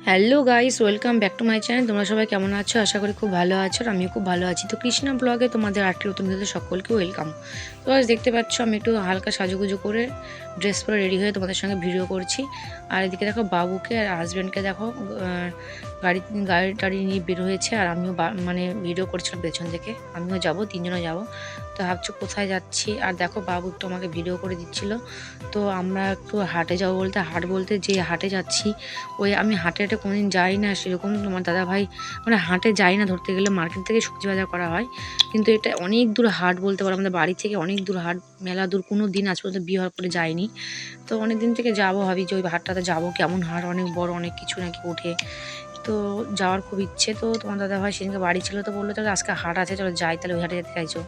Hello guys, welcome back to my channel. তোমরা সবাই কেমন আছো? আশা করি খুব ভালো আছো। আর আমিও খুব ভালো আছি। তো কৃষ্ণা ব্লগে তোমাদের আটটি নতুন ভিডিওতে সকলকে ওয়েলকাম। তো আজ দেখতে পাচ্ছ আমি একটু হালকা সাজুগুজু করে ড্রেস পরে রেডি হয়ে তোমাদের সঙ্গে ভিডিও করছি। আর এদিকে দেখো বাবুকে আর হাজব্যান্ডকে দেখো গাড়ি গাড়ি টাড়ি নিয়ে বের হয়েছে। আর আমিও মানে ভিডিও করছিলাম পেছন থেকে। আমিও যাব, তিনজনে যাব। তো ভাবছো কোথায় যাচ্ছি। আর দেখো বাবু একটু আমাকে ভিডিও করে দিচ্ছিল। তো আমরা একটু হাটে যাবো বলতে হাট বলতে যে হাটে যাচ্ছি, ওই আমি হাটে কোনোদিন যাই না সেরকম। তোমার দাদাভাই মানে হাটে যাই না, ধরতে গেলে মার্কেট থেকে সবজি বাজার করা হয়, কিন্তু এটা অনেক দূর হাট বলতে পারো, আমাদের বাড়ি থেকে অনেক দূর হাট, মেলা দূর। কোনো দিন আজ পর্যন্ত বিয়ে হওয়ার পরে যাইনি। তো অনেক দিন থেকে যাবো, ভাবি যে ওই হাটটাতে যাবো, কেমন হাট, অনেক বড়, অনেক কিছু নাকি ওঠে। তো যাওয়ার খুব ইচ্ছে। তো তোমার দাদাভাই সেদিনকে বাড়ি ছিল, তো বললো তাহলে আজকে হাট আছে, চলো যাই, তাহলে ওই হাটে যেতে চাইছো।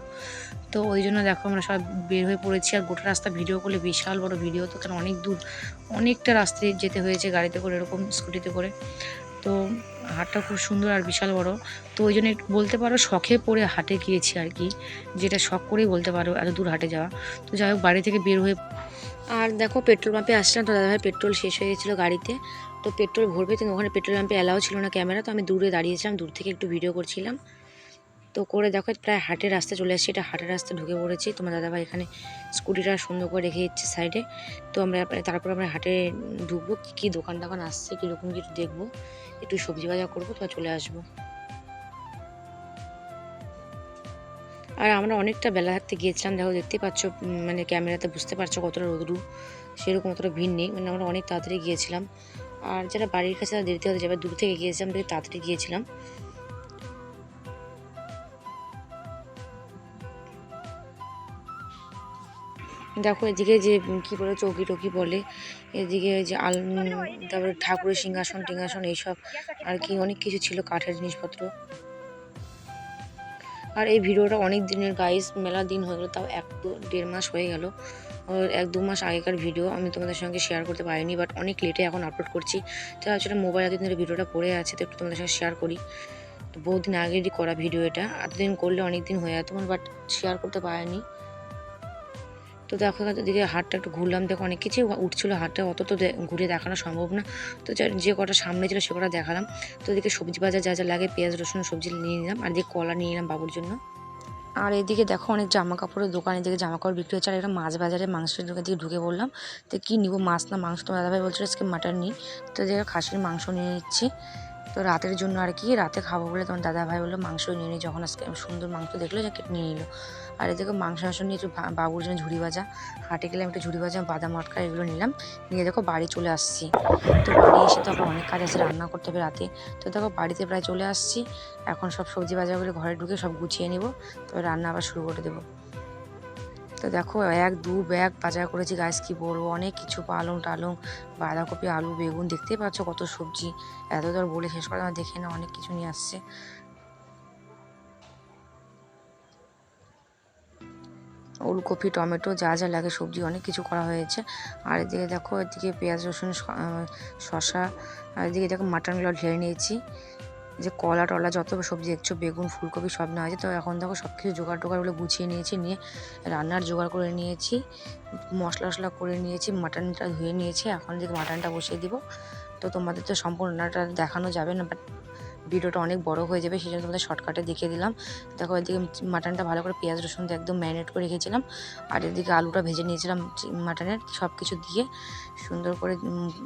তো ওই জন্য দেখো আমরা সব বের হয়ে পড়েছি। আর গোটা রাস্তা ভিডিও করলে বিশাল বড় ভিডিও, তো কারণ অনেক দূর, অনেকটা রাস্তায় যেতে হয়েছে গাড়িতে করে, এরকম স্কুটিতে করে। তো হাটটা খুব সুন্দর আর বিশাল বড়। তো ওই জন্য একটু বলতে পারো শখে পড়ে হাটে গিয়েছি আর কি, যেটা শখ করেই বলতে পারো এত দূর হাটে যাওয়া। তো যাই হোক, বাড়ি থেকে বের হয়ে আর দেখো পেট্রোল পাম্পে আসলাম। তো দাদাভাই পেট্রোল শেষ হয়ে গেছিলো গাড়িতে, তো পেট্রোল ভরবে, কিন্তু ওখানে পেট্রোল পাম্পে অ্যালাও ছিল না ক্যামেরা। তো আমি দূরে দাঁড়িয়েছিলাম, দূর থেকে একটু ভিডিও করছিলাম। তো করে দেখো প্রায় হাটের রাস্তা চলে আসছে, এটা হাটের রাস্তা ঢুকে পড়েছি। তোমার দাদাভাই এখানে স্কুটিটা সুন্দর করে রেখে দিচ্ছে সাইডে। তো তারপর আমরা হাটে ঢুকবো, কী দোকান টোকান আসছে, কীরকম কিছু দেখবো, একটু সবজি বাজার করবো, তো চলে আসবো। আর আমরা অনেকটা বেলা থাকতে গিয়েছিলাম, দেখো দেখতে পাচ্ছ, মানে ক্যামেরাতে বুঝতে পারছো কতটা রোদ্রু, সেরকম অতটা ভিড় নেই, মানে আমরা অনেক তাড়াতাড়ি গিয়েছিলাম। আর যারা বাড়ির কাছে তারা দেরিতে হতে যাবে, দূর থেকে গিয়েছিলাম, দেখে তাড়াতাড়ি গিয়েছিলাম। দেখো এদিকে যে কী বলে চৌকি টকি বলে, এদিকে যে তারপরে ঠাকুরের সিংহাসন টিংহাসন এইসব আর কি, অনেক কিছু ছিল, কাঠের জিনিসপত্র। আর এই ভিডিওটা অনেক দিনের গাইস, মেলা দিন হয়ে গেলো, তাও 1-1.5 মাস হয়ে গেল। 1-2 মাস আগেকার ভিডিও, আমি তোমাদের সঙ্গে শেয়ার করতে পারিনি, বাট অনেক লেটে এখন আপলোড করছি। তো আসলে মোবাইল এতদিন ধরে ভিডিওটা পড়ে আছে, তো একটু তোমাদের সঙ্গে শেয়ার করি। তো বহুদিন আগেরই করা ভিডিও এটা, এতদিন করলে অনেক দিন হয়ে যেত, বাট শেয়ার করতে পারিনি। তো দেখো এদিকে হাটটা একটু ঘুরলাম, দেখো অনেক কিছু উঠছিলো হাটটা, অত তো ঘুরে দেখানো সম্ভব না। তো যে কটা সামনে ছিল সে কটা দেখালাম। তো এদিকে সবজি বাজার যা যা লাগে, পেঁয়াজ রসুন সবজি নিয়ে নিলাম, আর এদিকে কলা নিয়ে নিলাম বাবুর জন্য। আর এদিকে দেখো অনেক জামা কাপড়ের দোকান, এদিকে জামা কাপড় বিক্রি হচ্ছে। আর একটা মাছ বাজারে মাংসের দোকান দিকে ঢুকে বললাম, তো কী নিবো, মাছ না মাংস? তোমার দাদাভাই বলছিল আজকে মাটন নিই। তো এদিকে খাসির মাংস নিয়ে নিচ্ছি, তো রাতের জন্য আর কি, রাতে খাবো বলে। তোমার দাদাভাই বললো মাংস নিয়ে নিই, যখন আজকে সুন্দর মাংস দেখলো যে কেটে নিয়ে নিল। আর এদিকে মাংস নিয়ে একটু বাবুর জন্য ঝুড়ি ভাজা, হাটে গেলাম একটু ঝুড়ি ভাজা, বাদাম মটকা এগুলো নিলাম, নিয়ে দেখো বাড়ি চলে আসছি। তো বাড়ি এসে তো আবার অনেক কাজ আছে, রান্না করতে হবে রাতে। তো দেখো বাড়িতে প্রায় চলে আসছি, এখন সব সবজি বাজারগুলো ঘরে ঢুকে সব গুছিয়ে নিব, তবে রান্না আবার শুরু করে দেবো। তো দেখো 1-2 ব্যাগ বাজার করেছি গাইস, কি বলবো, অনেক কিছু, পালং টালং, বাঁধাকপি, আলু, বেগুন, দেখতেই পাচ্ছ কত সবজি, এত তো আর বলে শেষ করে আমার, দেখে না অনেক কিছু নিয়ে আসছে। ওলকপি, টমেটো, যা যা লাগে সবজি অনেক কিছু করা হয়েছে। আর এদিকে দেখো, এদিকে পেঁয়াজ রসুন, শশা, আর এদিকে দেখো মাটনগুলো ঢেলে নিয়েছি, যে কলা টলা যত সবজি দেখছো, বেগুন, ফুলকপি সব নেওয়া হয়েছে। তো এখন দেখো সব কিছু জোগাড় টোগাড়গুলো গুছিয়ে নিয়েছি, নিয়ে রান্নার জোগাড় করে নিয়েছি, মশলা টশলা করে নিয়েছি, মাটনটা ধুয়ে নিয়েছি, এখন দিকে মাটনটা বসিয়ে দিব। তো তোমাদের তো সম্পূর্ণ রান্নাটা দেখানো যাবে না, বাট ভিডিওটা অনেক বড় হয়ে যাবে, সেই জন্য তোমাদের শর্টকাটে দেখিয়ে দিলাম। দেখো এদিকে মাটনটা ভালো করে পেঁয়াজ রসুন দিয়ে একদম ম্যারিনেট করে রেখেছিলাম, আর এদিকে আলুটা ভেজে নিয়েছিলাম মাটনের, সব কিছু দিয়ে সুন্দর করে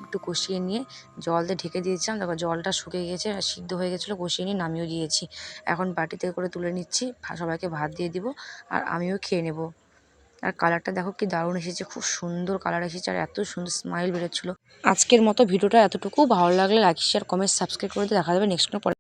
একটু কষিয়ে নিয়ে জল দিয়ে ঢেকে দিয়েছিলাম। তারপর জলটা শুকিয়ে গেছে, সিদ্ধ হয়ে গেছিলো, কষিয়ে নিয়ে নামিয়ে দিয়েছি। এখন বাটিতে করে তুলে নিচ্ছি, সবাইকে ভাত দিয়ে দিব, আর আমিও খেয়ে নেব। আর কালারটা দেখো কি দারুণ এসেছে, খুব সুন্দর কালার এসেছে, আর এত সুন্দর স্মাইল বেরোচ্ছিলো। আজকের মতো ভিডিওটা এতটুকু, ভালো লাগলে লাইক শেয়ার কমেন্ট সাবস্ক্রাইব করে দিয়ে দেখা যাবে নেক্সট কোনো